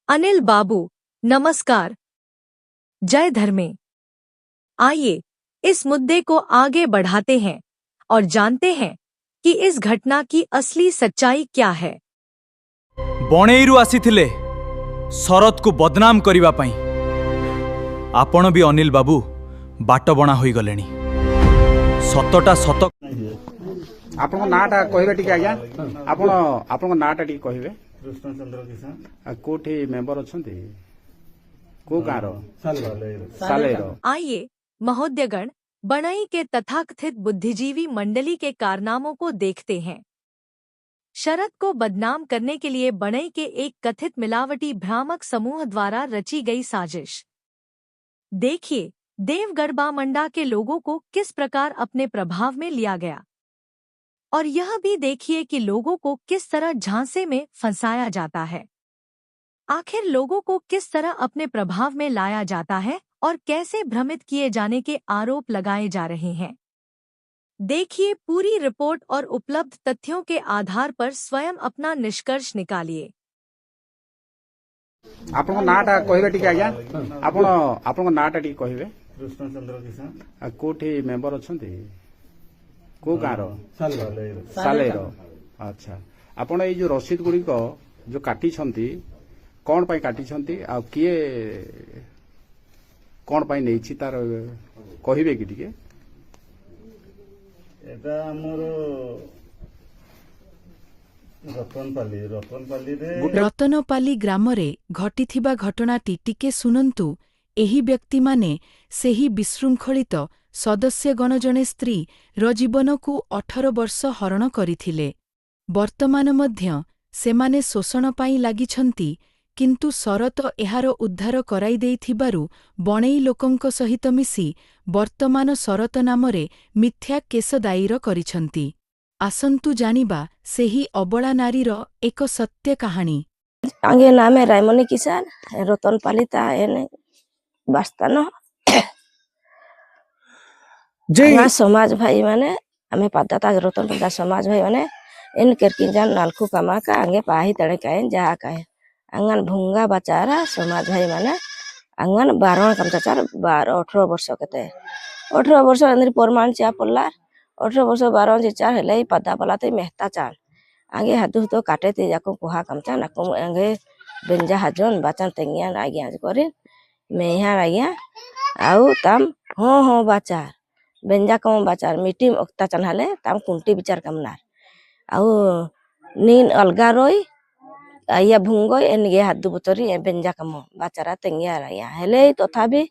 अनिल बाबू, नमस्कार। जय धर्मे। आइए इस मुद्दे को आगे बढ़ाते हैं और जानते हैं कि इस घटना की असली सच्चाई क्या है। बणेईरु आसीथिले शरद को बदनाम करिबा पई आपण भी अनिल बाबू बाट बणा होई गलेनी। सतटा सत आपन नाटा कहबे टिके आज्ञा आपन आपन नाटा टिके कहबे। कृष्णचंद्र किसान कोठी मेंबर अछंती को गारो सालेरो। आइए महोदयगण, बणई के तथाकथित बुद्धिजीवी मंडली के कारनामों को देखते हैं। शरद को बदनाम करने के लिए बणई के एक कथित मिलावटी भ्रामक समूह द्वारा रची गई साजिश। देखिए देवगढ़ मंडा के लोगों को किस प्रकार अपने प्रभाव में लिया गया, और यह भी देखिए कि लोगों को किस तरह झांसे में फंसाया जाता है। आखिर लोगों को किस तरह अपने प्रभाव में लाया जाता है और कैसे भ्रमित किए जाने के आरोप लगाए जा रहे हैं। देखिए पूरी रिपोर्ट और उपलब्ध तथ्यों के आधार पर स्वयं अपना निष्कर्ष निकालिए। आपन नाटा कहबे टिके आज्ञा आपन आपन नाटा टिके कहबे। कृष्णचंद्र किसान कोठी मेंबर अछंती को गारो सालेरो। अच्छा आपन ए जो रसीद गुडी को जो काटी छंती कोन पई काटी छंती आ किए कोन पई नै छी तार कहबे कि टिके। एटा हमर रतनपाली रे रतनपाली ग्रामरे घटिथिबा घटनाटी टिके सुनंतु। एही व्यक्ति माने सेही विशृंखलित सदस्यगण जणे स्त्री र जीवन को 18 वर्ष हरण करिथिले। वर्तमान मध्य सेमाने शोषण पाई लागिछंती, किंतु शरत एहार उद्धार कराई देइथिबारु बणेई लोकंक सहित मिसी वर्तमान शरत नामरे मिथ्या केस दायर करिछंती। आसंतु जानिबा सेही अबला नारीर एक सत्य कहानी। आगे नाम है रायमणि किसान, रतनपाली ता एने बास्तान आंगा समाज भाई माने हमें पता था रतनपाली समाज भाई माने इन करके जान नालखु कमा का आगे पाही तड़े काहे जा काहे आंगन भुंगा बचारा समाज भाई माने आंगन 12 कम चार 18 वर्ष केते 18 वर्ष अंदर परमान चा पल्ला 18 वर्ष 12 चार हेले पता पलाते मेहता चाल आगे हाथु तो काटे ते जाको कोहा कमचा नको आगे बेंजा हजन बाचन तेंगिया आगे करे मेहा आगे आउ तम हो बाचार बेंजा कम बाचार मीटिंग ओक्ता चनहाले तम कुंटी विचार कमनार आउ नीन अलगा रोई आया भुंगो एनगे हादु बुतरी ए बेंजा कम बाचारा तेंगिया आया हेले तथापि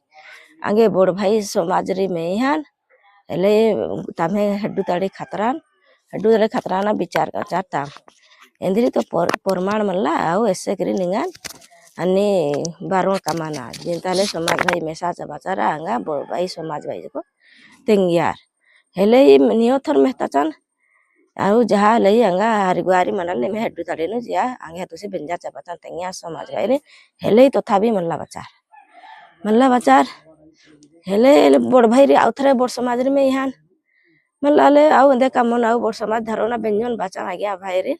आगे बड़ भाई समाज रे मेहान हेले तमे हेडु ताड़ी खतराना विचार का चारता एंद्री तो परमाण मल्ला आउ ऐसे करी निगान अन्ने 12 कमाना जिनताले समाज भाई मेसा बाचारा आंगा बड़ भाई समाज भाई को तेंगियार हेले नियोथर मेहता चन आउ जहा लई आंगा हरिगुआरी मनल ने हेडु ताड़े न जिया आंगे तो से बेंजा चबाचन तेंगिया समाज भाई रे हेले तथापि मल्ला बाचार हेले बड़ भाई रे आउथरे बड़ समाज रे में इहान मल्लाले आउ दे कामन आउ बड़ समाज धरोना बेंजन बाचान आ गया भाई रे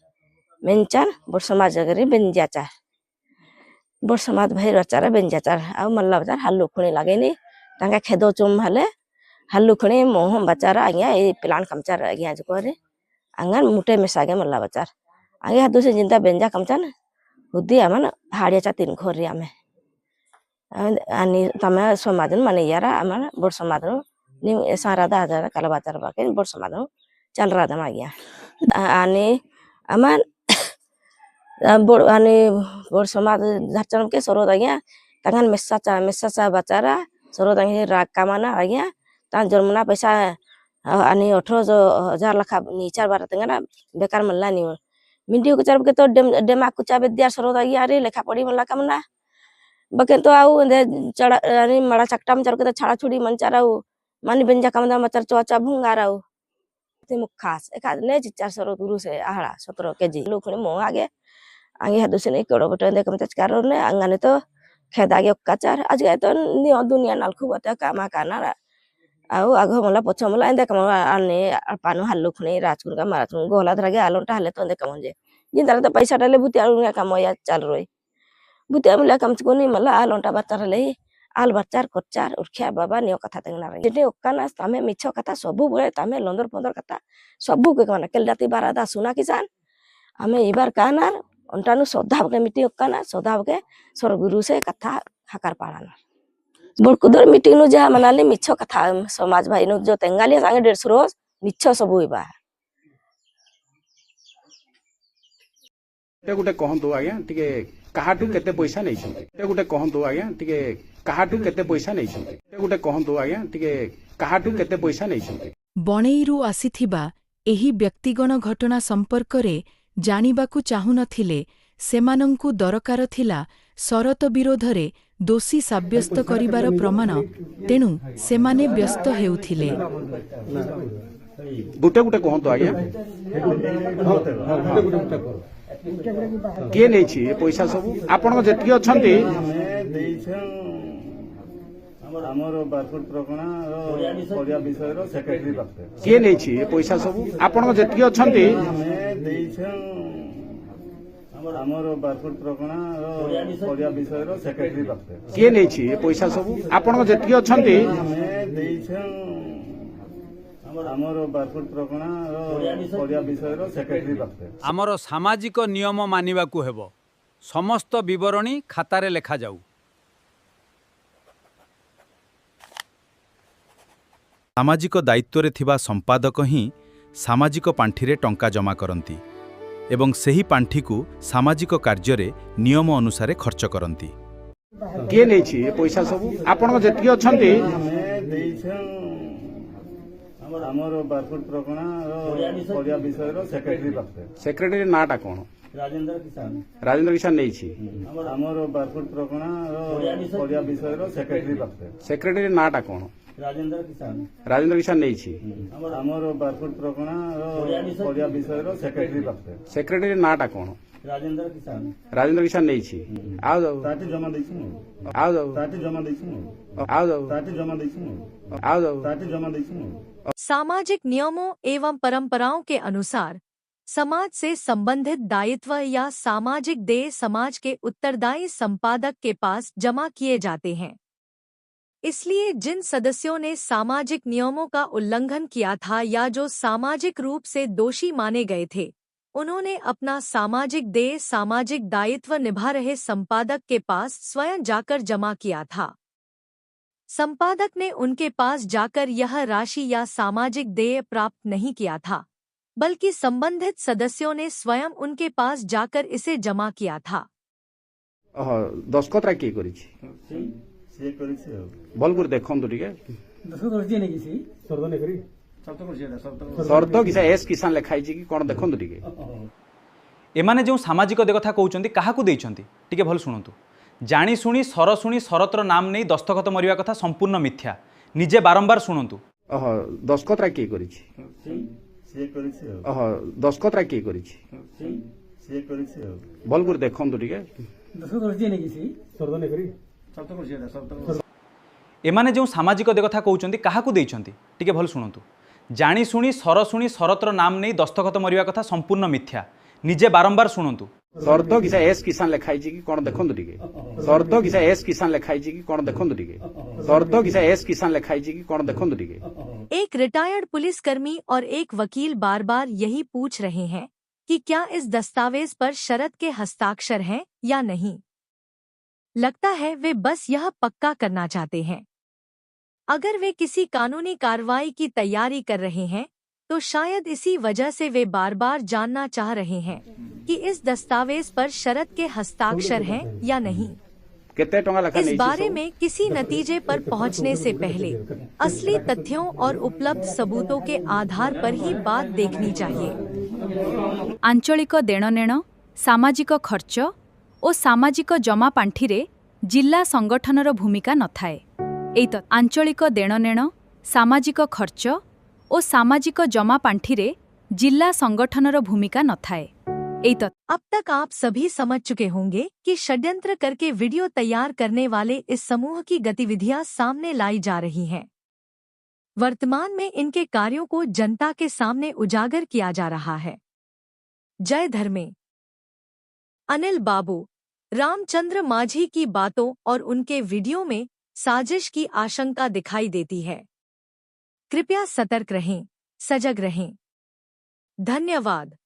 मेंचान बड़ समाज रे बेंजाचार बड़ समाज भाई रचारा बेंजाचार आउ मल्ला बाचार हल्लु खुणी लागेनी तांगा खेदो चुम हले हल्लु खुणी मोह बाचारा आज्ञा ए प्लान कमचार आज्ञा जकोरे आंगन मुटे मेसागे मल्ला बाचार आगे हाथु से जिंदा बेंजा कमचान हुदी आमन हाड़िया चा 3 घर रे आमे आनी तमे समाजन माने यारा आमन बड़ समाजन नि सारा दादा कला बाचार बाके बड़ समाजन चल रहा दमा गया आनी आमन बड़ आनी बड़ समाज धरचन के सरोद आज्ञा तंगन मेसा बाचारा सरोद आगे राग कामाना आज्ञा ता जन्मना पैसा आनी 18,000 लाखा नीचार बार तंगना बेकार मल्ला नि मीडियो को चार के तो डेमा कुचा विद्या सरोद आज्ञा रे लेखा पढ़ी मल्ला कामना बके तो आउ चढ़ा आनी मड़ा चकटा में चर के तो छाड़ा छुड़ी मनचाराउ मानी बेंजा कामदा मचर चोचा भुंगाराउ ते मुखास एक ने चिचार सरोद गुरु से आहाड़ा 17 केजी लोखने मो आगे हादु से नहीं कड़ो बटन दे कम तचकारो ने अंगाने तो खेदा गे काचार आज गए तो नि दुनिया नालखु बता कामा काना आउ आगो मला पछ मला एंदे कम आने पानो हल्लु खुने राजकुर का माराथुन गोला धरागे आलोटा हले तो एंदे कम जे जिन तरह तो पैसा डाले भूति आलु का काम या चल रोई बुते मुला कम कोनी मला आल ओंटा बच्चा ले आल बच्चार कोचार उरखिया बाबा नियो कथा तेंगना रे जेटे ओकाना तमे मिछो कथा सबु बळे तमे लंदर पंदर कथा सबु के कना केल राती बारादा सुना किसान हमें इबार कानार ओंटानु श्रद्धा के मीटिंग ओकाना श्रद्धा के सरगुरु से कथा हाकार पाड़ाना बड़कुदर मीटिंग नु जहा मनाले मिछो कथा समाज भाई नु जो तेंगाली संगे 150 रोज मिछो सबु इबा गोटे कहतु आज्ञा टिके काहाटू केते पैसा नहीं गोटे कहतु आज्ञा टिके काहाटू केते पैसा नहीं गोटे कहतु आज्ञा टिके काहाटू केते पैसा नहीं बणेईरू आसिथिबा एही व्यक्तिगण घटना संपर्करे जानिबाकू चाहुनथिले सेमानंकू दरकार थिला शरत विरोधरे दोषी साब्यस्त करिबार प्रमाण तेणु सेमाने व्यस्त हेउथिले गुटे गुटे कहतु आज्ञा किए नहीं छी पैसा सब आपण जेतिक अछंती ଆମର ବାରକୋଟ ପ୍ରଗଣା ପଡ଼ିଆ ବିଷୟର ସେକ୍ରେଟାରୀ ପାଖରେ କିଏ ନେଇଛି पैसा सब आपण जेतिक अछंती ଆମେ ଦେଇଛୁ ଆମର ବାରକୋଟ ପ୍ରଗଣା ପଡ଼ିଆ ବିଷୟର ସେକ୍ରେଟାରୀ ପାଖରେ କିଏ ନେଇଛି पैसा सब आपण जेतिक अछंती ଆମେ ଦେଇଛୁ ଆମର ବାରକୋଟ ପ୍ରଗଣା ପଡ଼ିଆ ବିଷୟର ସେକ୍ରେଟାରୀ ପାଖରେ ଆମର ସାମାଜିକ ନିୟମ ମାନିବାକୁ ହେବ ସମସ୍ତ ବିବରଣୀ ଖାତାରେ ଲେଖାଯାଉ सामाजिक दायित्वरे थिबा संपादक ही सामाजिक पांठिरे टंका जमा करती एवं सेही पांठी को सामाजिक कार्य नियम अनुसार खर्च करती किए नहीं पैसा सब आपण जेतिक अछंती ଆମେ ଦେଇଛୁ ଆମର ବାରକୋଟ ପ୍ରଗଣା ପଡ଼ିଆ ବିଷୟର ସେକ୍ରେଟାରୀ ପାଖରେ सेक्रेटरी नाटा कौन ରାଜେନ୍ଦ୍ର କିଷାନ राजेंद्र किसान नहीं ଆମର ବାରକୋଟ ପ୍ରଗଣା ପଡ଼ିଆ ବିଷୟର ସେକ୍ରେଟାରୀ ପାଖରେ सेक्रेटरी नाटा कौन ରାଜେନ୍ଦ୍ର କିଷାନ राजेंद्र किसान नहीं ଆମର ବାରକୋଟ ପ୍ରଗଣା ପଡ଼ିଆ ବିଷୟର ସେକ୍ରେଟାରୀ ପାଖରେ सेक्रेटरी नाटा कौन ରାଜେନ୍ଦ୍ର କିଷାନ राजेंद्र किसान नहीं आओ जाओ ତାଟି ଜମା ଦେଇଛୁ आओ जाओ ତାଟି ଜମା ଦେଇଛୁ आओ जाओ ତାଟି ଜମା ଦେଇଛୁ आओ जाओ ତାଟି ଜମା ଦେଇଛୁ सामाजिक नियमों एवं परंपराओं के अनुसार समाज से संबंधित दायित्व या सामाजिक देय समाज के उत्तरदायी संपादक के पास जमा किए जाते हैं। इसलिए जिन सदस्यों ने सामाजिक नियमों का उल्लंघन किया था या जो सामाजिक रूप से दोषी माने गए थे, उन्होंने अपना सामाजिक देय सामाजिक दायित्व निभा रहे संपादक के पास स्वयं जाकर जमा किया था। संपादक ने उनके पास जाकर यह राशि या सामाजिक देय प्राप्त नहीं किया था, बल्कि संबंधित सदस्यों ने स्वयं उनके पास जाकर इसे जमा किया था। दस्खत किए करी ସିଏ କରିଛି ଆଉ भल कर देखंतु टिके ଦଶ କରିଛି ନାଇଁ କିଛି ସର୍ଦ ନେଇ କରି शर्त किसा एस किसान लिखाई कि कौन देखंतु टिके एमाने जो सामाजिक दे कथा कहउचंती काहाकू देइचंती टिके भल सुनंतु जानी शुणी सर शुणी शरतर नाम नहीं दस्तखत मरिया कथा संपूर्ण मिथ्या निजे बारंबार शुणंतु दस्खत किए करी ସିଏ କରିଛି ଆଉ दस्खत किए करी ସିଏ କରିଛି ଆଉ भल कर देखंतु टिके ଦଶ କରିଛି ନାଇଁ କିଛି ସର୍ଦ ନେଇ କରି एमाने जो सामाजिक दे कथा कहउचंती काहाकू देइचंती टिके भल सुनंतु जानी शुणी शरतर नाम नहीं दस्तखत मरिया कथा संपूर्ण मिथ्या निजे बारंबार शुणंतु शर्त किसा एस किसान लिखाई कि कौन देखंतु टिके शर्त किसा एस किसान लिखाई कि कौन देखंतु टिके शर्त किसा एस किसान लिखाई कि कौन देखंतु टिके एक रिटायर्ड पुलिसकर्मी और एक वकील बार बार यही पूछ रहे हैं कि क्या इस दस्तावेज पर शरत के हस्ताक्षर हैं या नहीं। लगता है वे बस यह पक्का करना चाहते हैं। अगर वे किसी कानूनी कार्रवाई की तैयारी कर रहे हैं तो शायद इसी वजह से वे बार बार जानना चाह रहे हैं कि इस दस्तावेज पर शरत के हस्ताक्षर हैं या नहीं। केते टंगा लिखा इस नहीं बारे में किसी नतीजे पर पहुंचने से पहले असली तथ्यों और उपलब्ध सबूतों के आधार पर ही बात देखनी चाहिए। आंचलिक देणनेण सामाजिक खर्च और सामाजिक जमा पांठिरे जिला संगठनर भूमिका नथाए। एत आंचलिक देणनेण सामाजिक खर्च और सामाजिक जमा पांठिरे जिला संगठनर भूमिका नथाए। अब तक आप सभी समझ चुके होंगे कि षड्यंत्र करके वीडियो तैयार करने वाले इस समूह की गतिविधियां सामने लाई जा रही हैं। वर्तमान में इनके कार्यों को जनता के सामने उजागर किया जा रहा है। जय धर्मे। अनिल बाबू, रामचंद्र मांझी की बातों और उनके वीडियो में साजिश की आशंका दिखाई देती है। कृपया सतर्क रहें, सजग रहें। धन्यवाद।